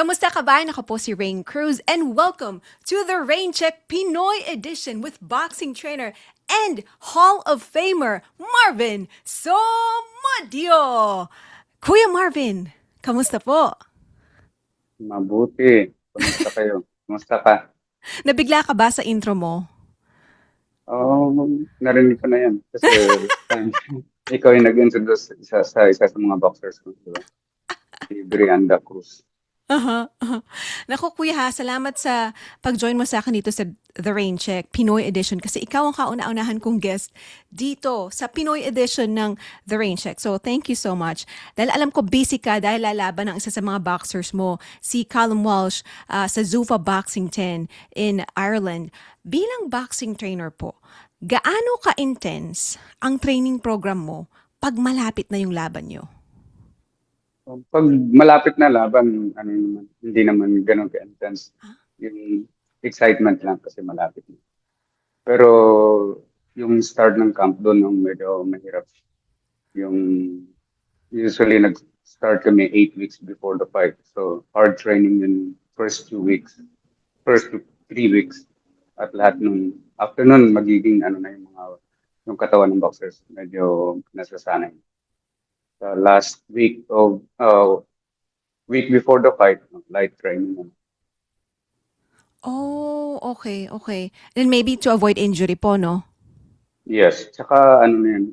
Kamusta ka ba? Ako po si Rain Cruz and welcome to the Rain Check Pinoy edition with boxing trainer and Hall of Famer Marvin Somadio. Kuya Marvin, kamusta po? Mabuti. Kamusta kayo? Kamusta ka? Nabigla ka ba sa intro mo? Narinig ko na yan. Kasi time, ikaw yung nag-introduce sa mga boxers ko, di ba? Si Brianda Cruz. Aha, aha. Naku kuya ha, salamat sa pag-join mo sa akin dito sa The Rain Check Pinoy Edition kasi ikaw ang kauna-unahan kong guest dito sa Pinoy Edition ng The Rain Check. So thank you so much. Dahil alam ko busy ka dahil lalaban ng isa sa mga boxers mo, si Callum Walsh sa Zuffa Boxing 10 in Ireland. Bilang boxing trainer po, gaano ka-intense ang training program mo pag malapit na yung laban nyo? Pag malapit na laban, ano naman, hindi naman ganun ka-intense. Yung excitement lang kasi malapit na. Pero yung start ng camp doon ang medyo mahirap. Yung usually nag-start kami 8 weeks before the fight. So hard training yung first 2 weeks, first 3 weeks. At lahat nung after nun magiging ano na yung katawan ng boxers medyo nasasanay. The last week before the fight, light training na. Oh, okay, okay. Then maybe to avoid injury po, no? Yes, tsaka ano na yun,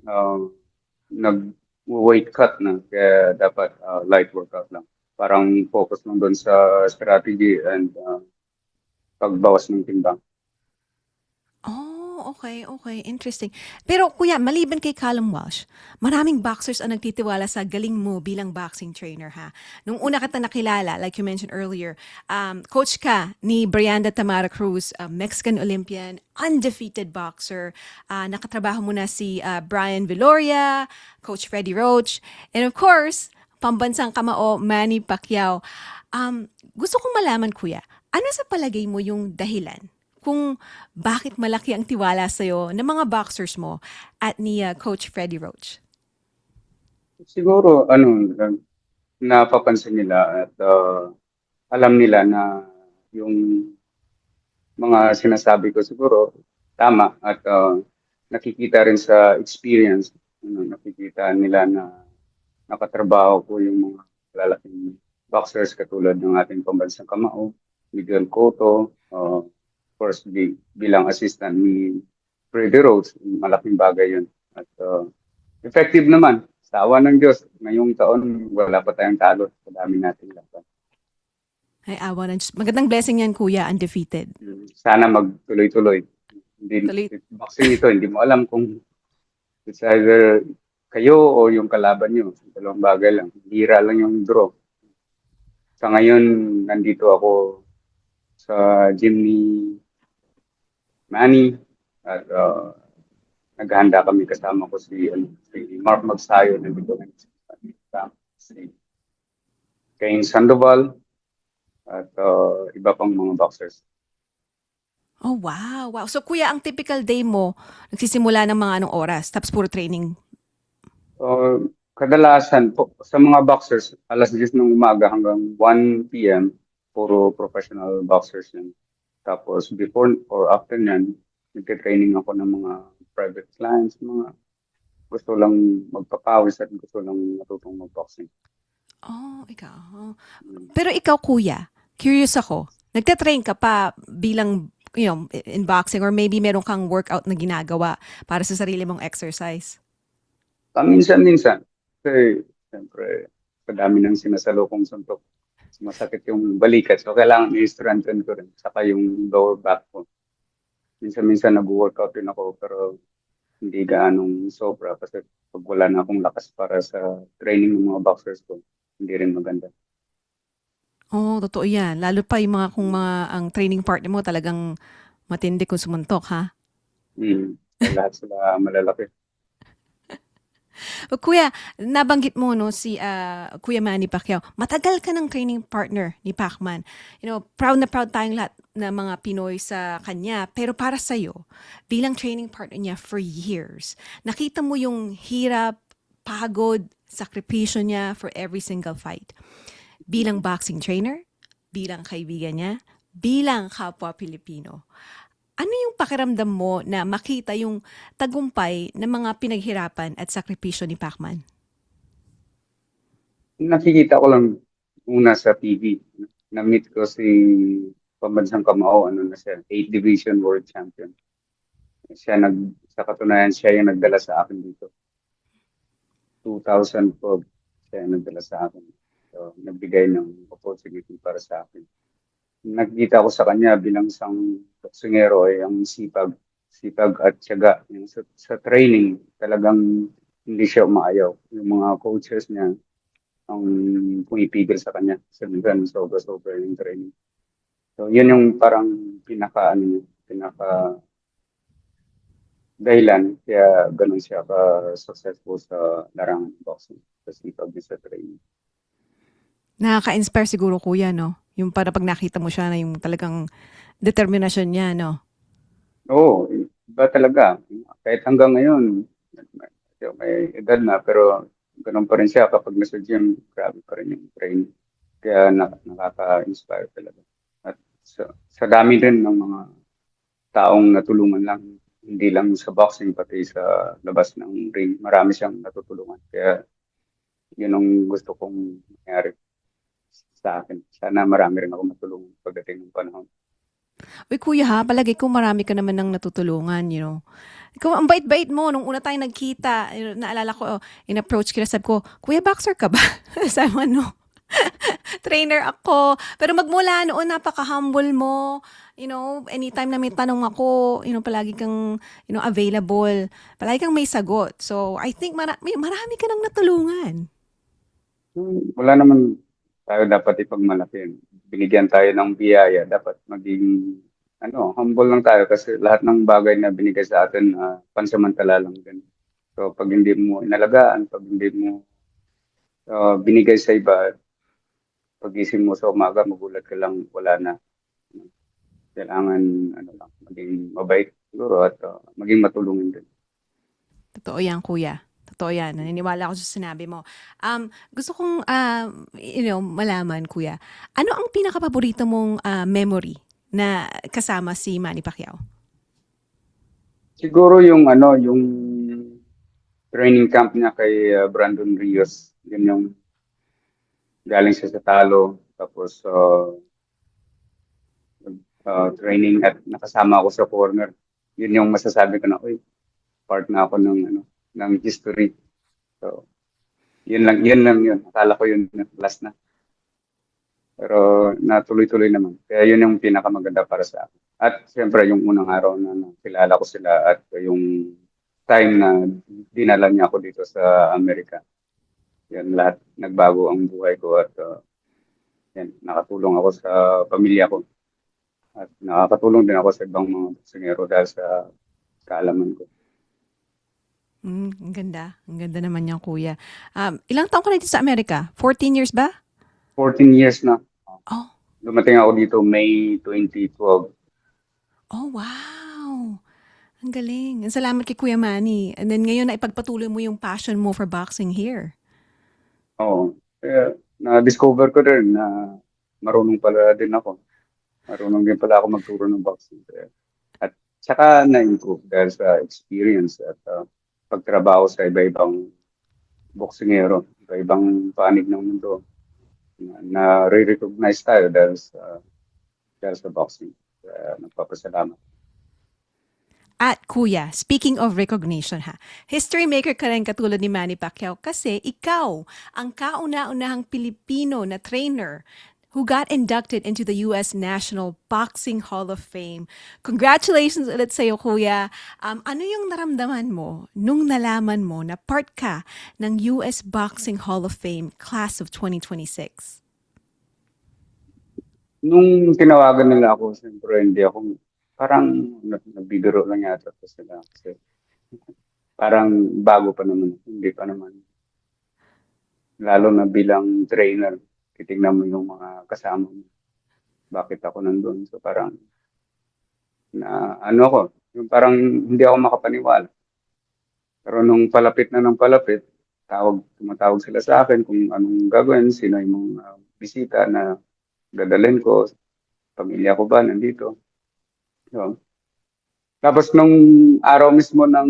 nag-weight cut na kaya dapat light workout lang. Parang focus lang doon sa strategy and pagbawas ng timbang. Oh, okay, okay. Interesting. Pero kuya, maliban kay Callum Walsh, maraming boxers ang nagtitiwala sa galing mo bilang boxing trainer, ha? Nung una kita nakilala, like you mentioned earlier, coach ka ni Brianda Tamara Cruz, Mexican Olympian, undefeated boxer. Nakatrabaho mo na si Brian Viloria, Coach Freddie Roach, and of course, pambansang kamao, Manny Pacquiao. Gusto kong malaman, kuya, ano sa palagay mo yung dahilan kung bakit malaki ang tiwala sa'yo ng mga boxers mo at ni Coach Freddie Roach? Siguro napapansin nila at alam nila na yung mga sinasabi ko siguro tama at nakikita rin sa experience, nakikita nila na nakatrabaho ko yung mga lalaking boxers katulad ng ating pambansang kamao, Miguel Cotto, of course bilang assistant ni Freddie Rhodes, malaking bagay yun. At effective naman, sa awa ng Diyos, ngayong taon wala pa tayong talo sa dami nating laban. Ay, awa ng Diyos. Magandang blessing yan, kuya, undefeated. Sana magtuloy-tuloy. Hindi, Tuloy. boxing ito, hindi mo alam kung it's either kayo o yung kalaban nyo. Dalawang bagay lang. Hira lang yung draw. Sa ngayon, nandito ako sa gym ni Manny at naghahanda kami kasama ko si Mark Magsayo nandito ngayon si Kane Sandoval at iba pang mga boxers. Oh, wow, wow. So, kuya, ang typical day mo, nagsisimula ng mga anong oras? Tapos puro training. Kadalasan po sa mga boxers, alas 10 ng umaga hanggang 1 p.m. puro professional boxers yun. Tapos before or after nyan, nagka-training ako ng mga private clients, mga gusto lang magpapawis at gusto lang matutong mag-boxing. Oh, ikaw. Mm. Pero ikaw, kuya, curious ako. Nagtatrain ka pa bilang, in boxing or maybe meron kang workout na ginagawa para sa sarili mong exercise? Minsan-minsan, kasi siyempre, sa dami ng sinasalukong suntok, masakit yung balikat. So, kailangan i-strengthen ko rin. Saka yung lower back ko. Minsan-minsan nag-workout din ako, pero hindi gaanong sobra. Kasi pag wala na akong lakas para sa training ng mga boxers ko, hindi rin maganda. Oh, totoo yan. Lalo pa yung mga kung mga ang training partner mo talagang matindi kung sumuntok, ha? Lahat sila malalaki. O, kuya, nabanggit mo no si Kuya Manny Pacquiao. Matagal ka ng training partner ni Pacman. Proud na proud tayong lahat na mga Pinoy sa kanya. Pero para sa bilang training partner niya for years, nakita mo yung hirap, pagod, sakripisyo niya for every single fight. Bilang boxing trainer, bilang kaibigan niya, bilang kapwa Pilipino. Ano yung pakiramdam mo na makita yung tagumpay ng mga pinaghirapan at sakripisyo ni Pacman? Nakikita ko lang una sa TV. Na-meet ko si Pambansang Kamao, ano na siya, 8th Division World Champion. Sa katunayan, siya yung nagdala sa akin dito. 2012, siya yung nagdala sa akin. So, nagbigay ng opportunity para sa akin. Nakikita ko sa kanya bilang isang boksingero ay ang sipag at tiyaga. Yung sa training, talagang hindi siya umaayaw. Yung mga coaches niya, ang pumipigil sa kanya. Sabihan, sobra-sobra yung training. So, yun yung parang pinaka dahilan kaya ganun siya ka-successful sa larangan ng boxing. Sa sipag niya sa training. Nakaka-inspire siguro kuya, no? Yung para pag nakita mo siya na yung talagang determinasyon niya, no? Oo, iba talaga. Kahit hanggang ngayon, may edad na, pero ganun pa rin siya kapag nasa gym, grabe pa rin yung training. Kaya nakaka-inspire talaga. At sa dami din ng mga taong natulungan lang, hindi lang sa boxing, pati sa labas ng ring, marami siyang natutulungan. Kaya yun ang gusto kong mangyari sa akin. Sana marami rin ako matulungan pagdating ng panahon. Uy, kuya ha, palagi ko marami ka naman ng natutulungan, you know. Ikaw, ang bait-bait mo. Nung una tayo nagkita, naalala ko, in-approach kita, sabi ko, kuya, boxer ka ba? Sabi mo, no. Trainer ako. Pero magmula noon, napaka-humble mo. You know, anytime na may tanong ako, you know, palagi kang, you know, available. Palagi kang may sagot. So, I think marami ka nang natulungan. Wala naman tayo dapat ipagmalaki. Binigyan tayo ng biyaya, dapat maging humble lang tayo kasi lahat ng bagay na binigay sa atin pansamantala lang din. So pag hindi mo inalagaan, pag hindi mo binigay sa iba, pagising mo sa umaga, magulat ka lang, wala na. Kailangan lang, maging mabait siguro at maging matulungin din. Totoo yan, kuya. Totoo yan. Naniniwala ako sa sinabi mo. Gusto kong, you know, malaman, kuya. Ano ang pinaka-paborito mong memory na kasama si Manny Pacquiao? Siguro yung training camp niya kay Brandon Rios, yun yung galing siya sa talo, tapos training at nakasama ako sa corner. Yun yung masasabi ko na, uy, part na ako ng history. So, yun lang yun. Akala ko yun last na. Pero natuloy-tuloy naman. Kaya yun yung pinakamaganda para sa akin. At siyempre, yung unang araw na nakilala ko sila at yung time na dinala niya ako dito sa Amerika. Yan lahat, nagbago ang buhay ko at yan, nakatulong ako sa pamilya ko. At nakakatulong din ako sa ibang mga boksingero dahil sa kaalaman ko. Ang ganda. Ang ganda naman niyan, kuya. Ilang taon ka na dito sa Amerika? 14 years ba? 14 years na. Oh, Dumating ako dito May 2012. oh, wow. Ang galing. Ang salamat kay Kuya Manny. And then ngayon na ipagpatuloy mo yung passion mo for boxing here. Oo. Kaya na-discover ko rin na marunong pala din ako. Marunong din pala ako magturo ng boxing. At saka na-improve dahil sa experience at pagtrabaho sa iba-ibang boksingero, iba-ibang panig ng mundo na re-recognize tayo dahil sa boxing. Kaya nagpapasalamat. At kuya, speaking of recognition ha, history maker ka rin katulad ni Manny Pacquiao kasi ikaw ang kauna-unahang Pilipino na trainer who got inducted into the U.S. National Boxing Hall of Fame. Congratulations ulit sa'yo, kuya. Ano yung naramdaman mo nung nalaman mo na part ka ng U.S. Boxing Hall of Fame Class of 2026? Nung tinawagan nila ako, siyempre hindi ako, parang nagbibiro lang yata ko sila. Kasi parang bago pa naman, hindi pa naman. Lalo na bilang trainer, titignan mo yung mga kasama mo. Bakit ako nandun? So parang yung parang hindi ako makapaniwala. Pero nung palapit na ng palapit, tumatawag sila sa akin kung anong gagawin, sino yung mga bisita na Dadalhin ko, pamilya ko ba nandito. So, tapos nung araw mismo ng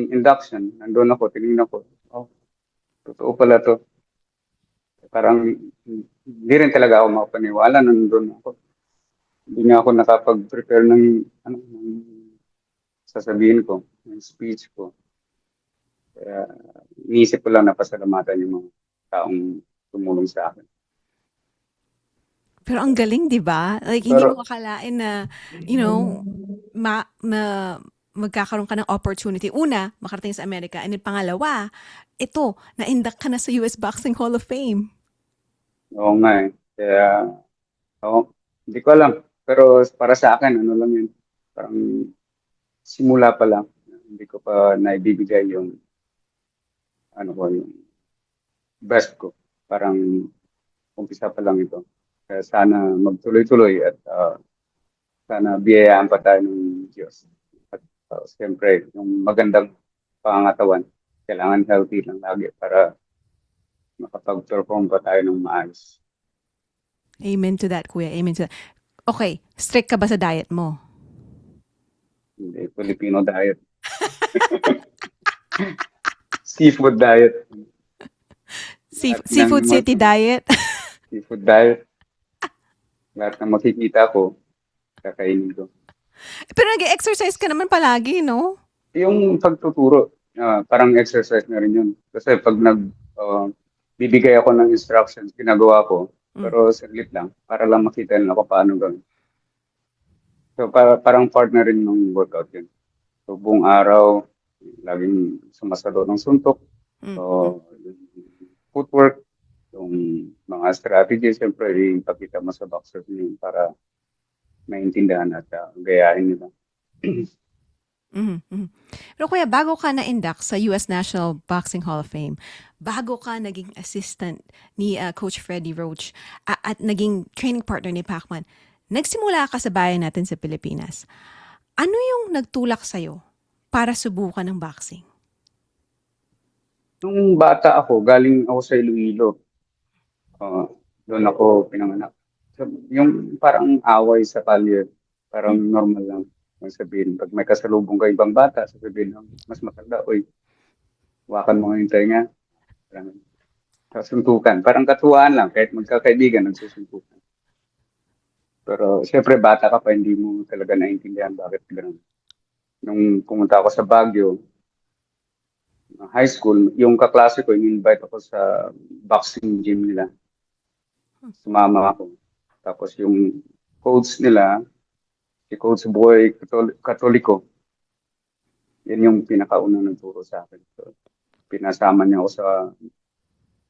induction, nandun ako, tinignan ko, oh, totoo pala to. Parang hindi rin talaga ako makapaniwala na nandun ako. Hindi nga ako nakapag-prepare ng sasabihin ko, ng speech ko. Kaya iniisip ko lang na pasalamatan yung mga taong tumulong sa akin. Pero ang galing, 'di ba? Like hindi mo Pero akalain na, you know, magkakaroon ka ng opportunity. Una, makarating sa Amerika, and then pangalawa, ito, na-induct ka na sa US Boxing Hall of Fame. oo nga eh. Kaya oo, hindi ko alam. Pero para sa akin, ano lang yun, parang simula pa lang. Hindi ko pa naibibigay yung ano ko, yung best ko. Parang umpisa pa lang ito. Kaya sana magtuloy-tuloy at sana biyayaan pa tayo ng Diyos. At siyempre, yung magandang pangangatawan, kailangan healthy lang lagi para makapag-perform pa tayo ng maayos. Amen to that, kuya. Amen to that. Okay, strict ka ba sa diet mo? Hindi, Filipino diet. Seafood diet. Lahat Seafood ng City diet? seafood diet. Lahat ng makikita ko, kakainin ko. Pero nag-exercise ka naman palagi, no? Yung pagtuturo, parang exercise na rin yun. Kasi pag bibigay ako ng instructions, ginagawa ko, Mm. pero saglit lang, para lang makita nila kung paano gawin. So, parang part na rin ng workout yun. So, buong araw, laging sumasalo ng suntok. Mm. Mm. So, yung footwork, yung mga strategies, siyempre, ipakita mo sa boxers yun para maintindihan at gayahin nila. Mhm, mhm. Pero kuya, bago ka na-induct sa US National Boxing Hall of Fame, bago ka naging assistant ni Coach Freddie Roach at naging training partner ni Pacman, nagsimula ka sa bayan natin sa Pilipinas. Ano yung nagtulak sa'yo para subukan ng boxing? Nung bata ako, galing ako sa Iloilo. Uh, Doon ako pinanganak. So, yung parang away sa kalye, parang Mm. normal lang. Ang sabihin, pag may kasalubong ka ibang bata, sabihin ng mas matanda, uy, wakan mo yung tenga. Parang kasuntukan. Parang katuwaan lang, kahit magkakaibigan, nagsusuntukan. Pero siyempre, bata ka pa, hindi mo talaga naintindihan bakit gano'n. Nung pumunta ako sa Baguio, high school, yung kaklase ko, in-invite ako sa boxing gym nila. Sumama ako. Tapos yung coach nila, si Coach Boy Katoliko, yan yung pinakaunang nagturo sa akin. So, pinasama niya ako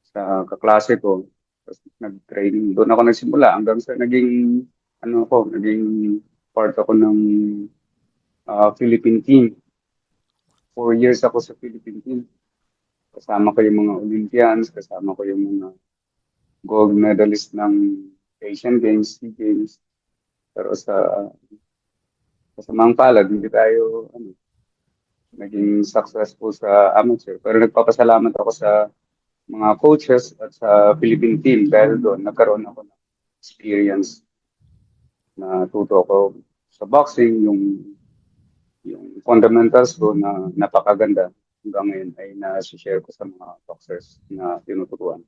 sa kaklase ko. Tapos nag-training. Doon ako nagsimula hanggang sa naging part ako ng Philippine team. 4 years ako sa Philippine team. Kasama ko yung mga Olympians, kasama ko yung mga gold medalist ng Asian Games, SEA Games. Pero sa samang palad, hindi tayo naging successful sa amateur. Pero nagpapasalamat ako sa mga coaches at sa Philippine team dahil doon nagkaroon ako ng experience na tuto ako sa boxing, yung fundamentals ko na napakaganda hanggang ngayon ay na-share ko sa mga boxers na tinuturuan.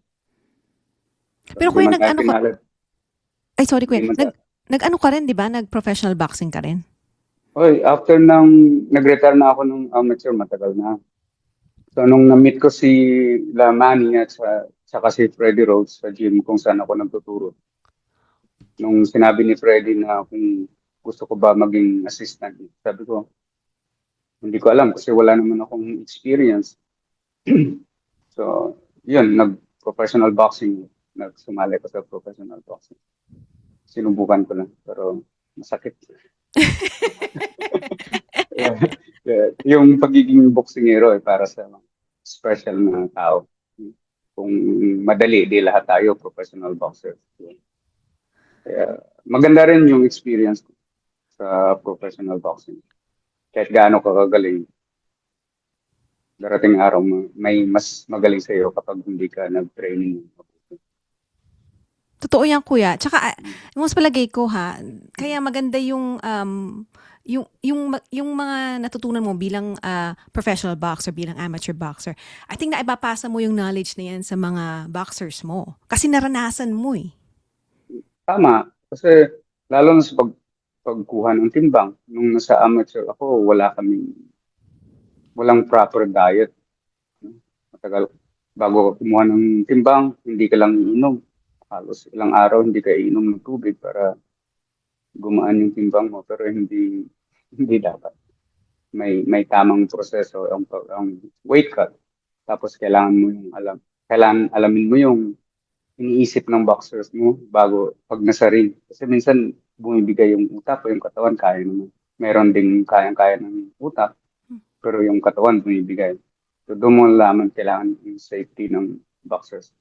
So, Pero hindi kuya, man tayo nag-ano ka, pinalad, ay sorry hindi kuya, man tayo. nag-ano ka rin, di ba? Nag-professional boxing ka rin? Oy, after nag-retire na ako ng amateur, matagal na. So, nung na-meet ko si Lamani at saka si Freddie Rhodes sa gym kung saan ako nagtuturo. Nung sinabi ni Freddie na kung gusto ko ba maging assistant, sabi ko, hindi ko alam kasi wala naman akong experience. So, yun, nag-professional boxing. Nagsumali ko sa professional boxing. Sinubukan ko lang, pero masakit. Yeah. Yeah. Yung pagiging boksingero ay para sa mga special na tao. Kung madali, di lahat tayo professional boxers. Kaya maganda rin yung experience ko sa professional boxing. Kahit gaano ka kagaling, darating araw may mas magaling sa iyo kapag hindi ka nag-training. Totoo yan, kuya. Tsaka, Mm. mas palagay ko ha, kaya maganda yung mga natutunan mo bilang professional boxer, bilang amateur boxer. I think naipapasa mo yung knowledge na yan sa mga boxers mo. Kasi naranasan mo eh. Tama, kasi lalo na sa pagkuha ng timbang, nung nasa amateur ako, walang proper diet. No? Matagal, bago ka kumuha ng timbang, hindi ka lang iinom. Halos ilang araw hindi ka iinom ng tubig para gumaan yung timbang mo, pero hindi dapat. May tamang proseso ang weight cut. Tapos kailangan alamin mo yung iniisip ng boxers mo bago pag nasa ring. Kasi minsan bumibigay yung utak o yung katawan kaya naman. Meron ding kayang-kaya ng utak, pero yung katawan bumibigay. So doon mo laman kailangan yung safety ng boxers.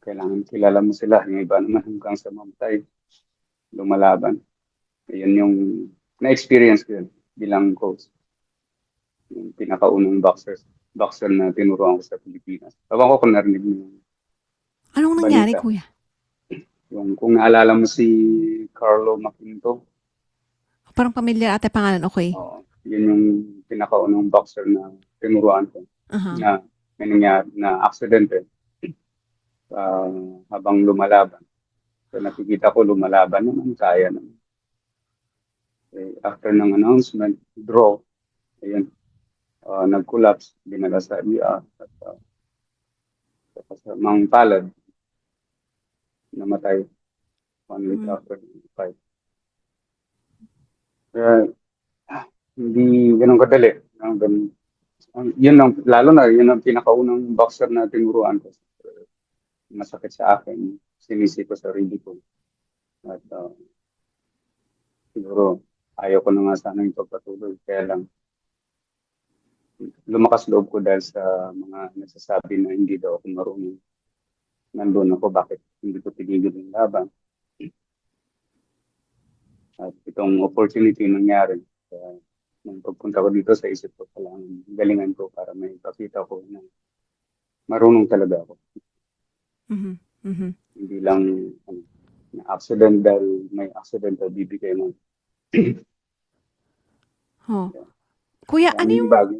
Kailangan kilala mo sila. Yung iba naman hanggang sa mamatay, lumalaban. Yun yung na-experience ko yun bilang coach. Yung pinakaunang boxer na tinuruan ko sa Pilipinas. Ewan ko kung narinig mo yung Anong nangyari, balita. kuya? Yung kung naalala mo si Carlo Maquinto, Parang pamilyar ate pangalan, okay. yun yung pinakaunang boxer na tinuruan ko Aha. na may nangyari na aksidente habang lumalaban. So nakikita ko lumalaban naman, kaya naman. After ng announcement, draw, ayun, nag-collapse, dinala sa ER at sa Mang Palad, namatay 1 week Mhm. after the fight. Kaya hindi ganun kadali. Yun lang, lalo na yun ang pinakaunang boxer na tinuruan ko. Masakit sa akin, sinisi ko sa sarili ko. At siguro ayaw ko na nga sana yung pagpatuloy. Kaya lang lumakas loob ko dahil sa mga nagsasabi na hindi daw ako marunong. Nandun ako, bakit hindi ko tinigil yung laban. At itong opportunity nangyari. Kaya nung pagpunta ko dito sa isip ko pala ang galingan ko para may pakita ko na marunong talaga ako. Mhm. Mhm. Hindi lang ano, na accident dahil may accidental bibigay mo. Oh. Kuya, Daming bagay.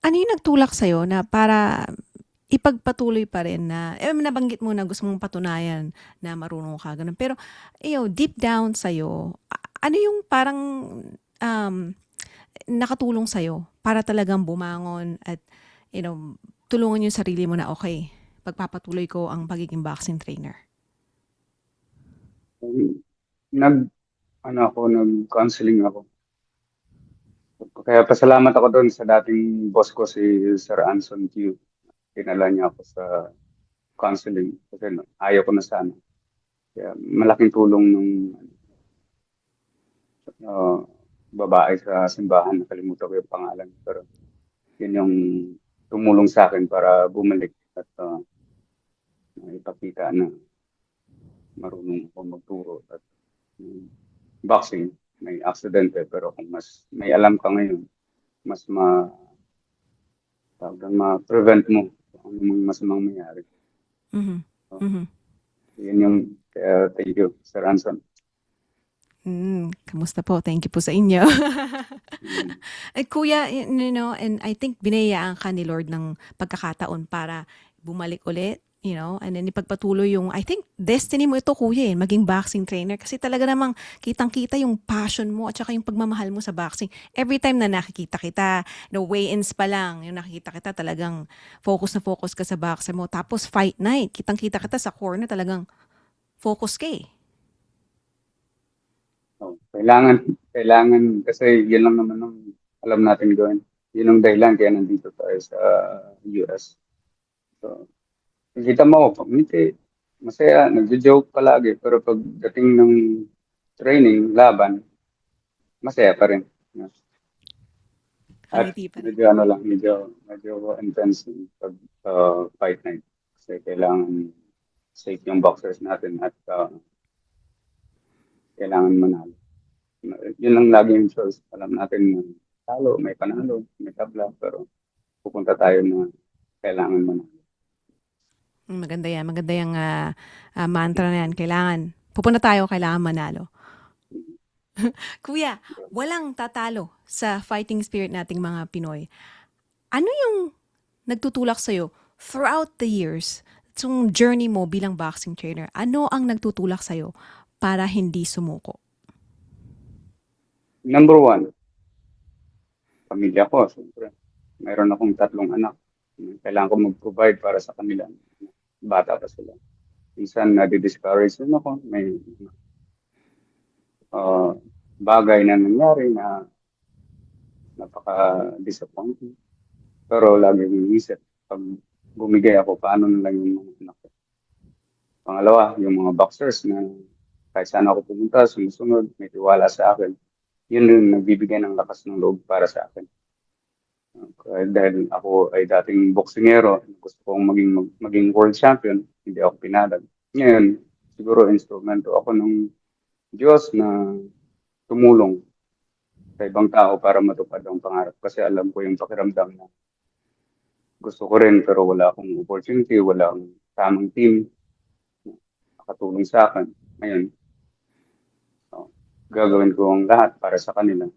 ano yung nagtulak sa'yo na para ipagpatuloy pa rin na, nabanggit mo na gusto mong patunayan na marunong ka, ganun. Pero, deep down sa'yo, ano yung parang um, nakatulong sa'yo para talagang bumangon at, tulungan yung sarili mo na, okay, pagpapatuloy ko ang pagiging boxing trainer. Um, Nag, nag-counseling ako. Kaya pasalamat ako doon sa dating boss ko si Sir Anson Q. Dinala niya ako sa counseling kasi ayaw ko na sana. Kaya malaking tulong ng uh, babae sa simbahan, nakalimutan ko yung pangalan. Pero yun yung tumulong sa akin para bumalik at ipakita na marunong ako magturo at boxing may aksidente pero kung mas may alam ka ngayon, mas ma-prevent mo kung anong masamang mangyari. Mhm. So, Mhm. yun yung thank you, Sir Anson. Kamusta po? Thank you po sa inyo. Mm. Kuya, and I think binayaan ka ni Lord ng pagkakataon para bumalik ulit, and then ipagpatuloy yung, I think, destiny mo ito, kuya, maging boxing trainer. Kasi talaga namang kitang-kita yung passion mo at saka yung pagmamahal mo sa boxing. Every time na nakikita kita, no weigh-ins pa lang, yung nakikita kita talagang focus na focus ka sa boxer mo. Tapos fight night, kitang-kita kita sa corner, talagang focus ka eh. So, kailangan kasi yun lang naman ang alam natin gawin. Yun ang dahilan kaya nandito tayo sa US. So, nakita mo, pag ngiti, masaya, nagjo-joke palagi, pero pagdating ng training, laban, masaya pa rin. At Kangiti pa rin. medyo medyo intense yung fight night. Kasi kailangan safe yung boxers natin at kailangan manalo. Yun lang lagi yung choice. Alam natin na may panalo, may tabla, pero pupunta tayo na kailangan manalo. Maganda yan. Maganda yung mantra na yan. Kailangan manalo. Kuya, walang tatalo sa fighting spirit nating mga Pinoy. Ano yung nagtutulak sa'yo throughout the years, yung journey mo bilang boxing trainer? Ano ang nagtutulak sa'yo para hindi sumuko? Number one, pamilya ko, siyempre. Mayroon akong 3 anak. Kailangan ko mag-provide para sa kanila. Bata pa sila. Minsan, nadi-discourage din ako. May uh, bagay na nangyari na napaka-disappointing. Pero lagi kong inisip, pag bumigay ako, paano na lang yung mga anak ko. Pangalawa, yung mga boxers na kahit saan ako pumunta, sumusunod, may tiwala sa akin. Yun yung nagbibigay ng lakas ng loob para sa akin. Dahil ako ay dating boksingero, gusto kong maging world champion, hindi ako pinalad. Ngayon, siguro instrumento ako ng Diyos na tumulong sa ibang tao para matupad ang pangarap. Kasi alam ko yung pakiramdam na gusto ko rin pero wala akong opportunity, wala akong tamang team na nakatulong sa akin. Ngayon, so, gagawin ko ang lahat para sa kanila.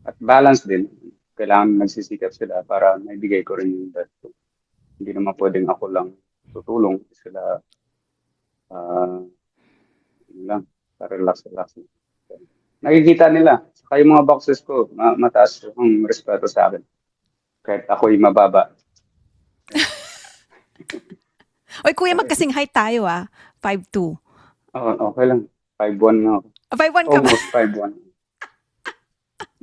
At balance din, kailangan nagsisikap sila para maibigay ko rin yung best ko. Hindi naman pwedeng ako lang tutulong. Sila, yun lang, relax. Nakikita nila. Saka yung mga boxes ko, mataas ang respeto sa akin. Kahit ako'y mababa. Oy, kuya, magkasing height tayo 5'2". Okay lang. 5'1 na ako. 5'1 ka ba? Almost 5'1.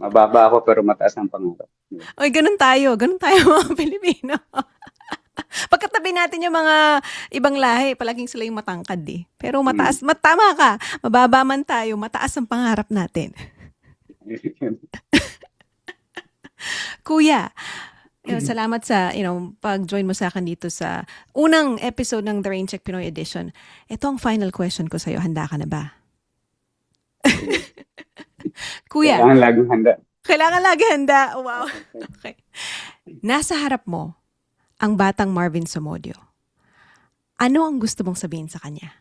Mababa ako pero mataas ang pangarap. Oy, ganun tayo. Ganun tayo mga Pilipino. Pagkatabi natin yung mga ibang lahi, palaging sila yung matangkad eh. Pero mataas, tama ka. Mababa man tayo, mataas ang pangarap natin. Kuya, salamat sa pag-join mo sa akin dito sa unang episode ng The Rain Check Pinoy Edition. Ito ang final question ko sa'yo. Handa ka na ba? Kuya, Kailangan laging handa. kailangan lagi handa. Wow. Okay. Nasa harap mo ang batang Marvin Somodio. Ano ang gusto mong sabihin sa kanya?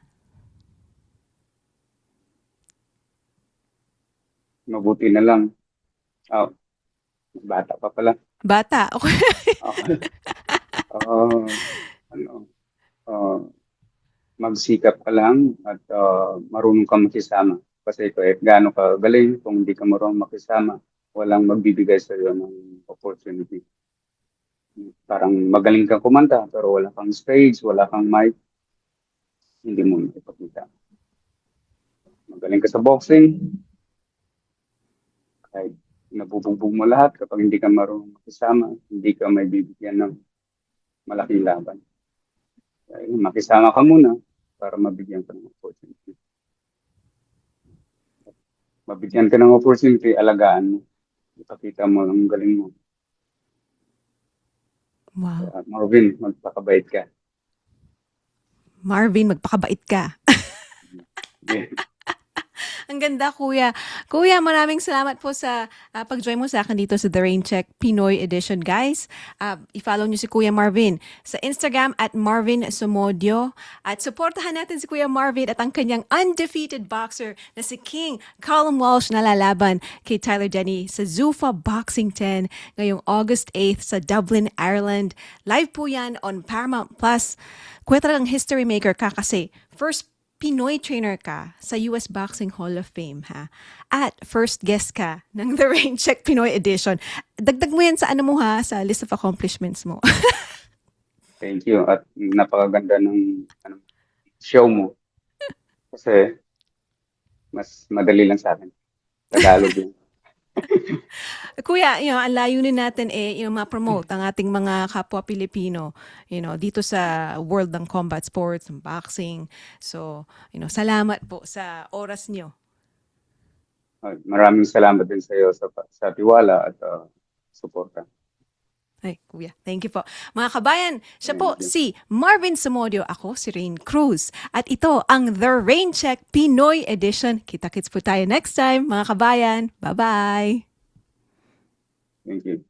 Mabuti na lang. Bata pa pala. Bata. Okay. Okay. Ano, magsikap ka lang at marunong kang makisama. Kasi kahit gaano ka galing, kung hindi ka marunong makisama, walang magbibigay sa iyo ng opportunity. Parang magaling kang kumanta, pero wala kang stage, wala kang mic, hindi mo ipakita. Magaling ka sa boxing, kahit nabubugbog mo lahat, kapag hindi ka marunong makisama, hindi ka may bibigyan ng malaking laban. Kaya makisama ka muna para mabigyan ka ng opportunity. Mabigyan ka ng opportunity, alagaan mo. Ipakita mo ang galing mo. Wow. Marvin, magpakabait ka. Marvin, magpakabait ka. Yeah. Ang ganda, Kuya. Kuya, maraming salamat po sa pag-join mo sa akin dito sa The Rain Check Pinoy Edition, guys. I-follow nyo si Kuya Marvin sa Instagram at Marvin Somodio. At supportahan natin si Kuya Marvin at ang kanyang undefeated boxer na si King Callum Walsh na lalaban kay Tyler Denny sa Zuffa Boxing 10 ngayong August 8th sa Dublin, Ireland. Live po yan on Paramount Plus. Kuya, talagang history maker ka kasi first Pinoy trainer ka sa US Boxing Hall of Fame, ha? At first guest ka ng The Rain Check Pinoy Edition. Dagdag mo yan sa sa list of accomplishments mo. Thank you. At napakaganda ng show mo. Kasi mas madali lang sa akin. Tagalog yun. Kuya, ang layunin natin ma-promote ang ating mga kapwa Pilipino, dito sa world ng combat sports, ng boxing. So, salamat po sa oras nyo. Maraming salamat din sa iyo sa tiwala at suporta. Ay, Kuya, thank you po. Mga kabayan, siya po si Marvin Somodio. Ako si Rain Cruz. At ito ang The Rain Check Pinoy Edition. Kita-kits po tayo next time, mga kabayan. Bye-bye! Thank you.